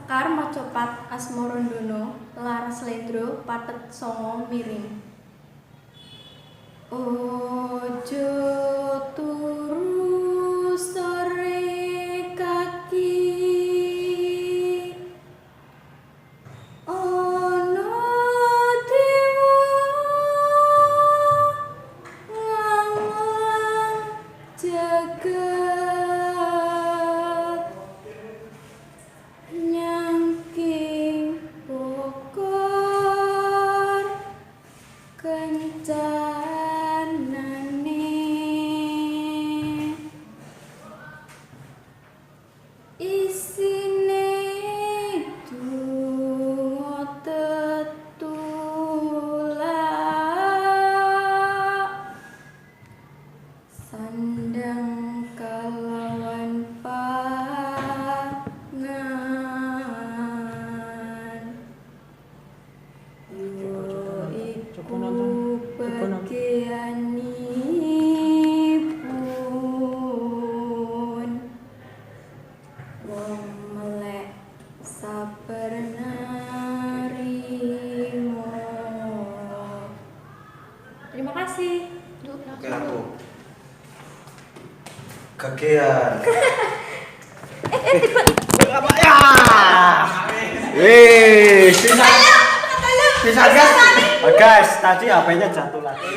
Sekar mocopat asmorondono laras lendro pathet songo miring. Ojo turu sore kaki ono dewa ngang jagat nyangking bokor kencanane isine donga tetulak sandang kalawan pangan Coba nonton. bagianipun wong melek sabar narimo. Terima kasih. Oke aku. Kakean. Apa ya? Wih, bisa gas. Gas, tadi HP-nya jatuh lagi.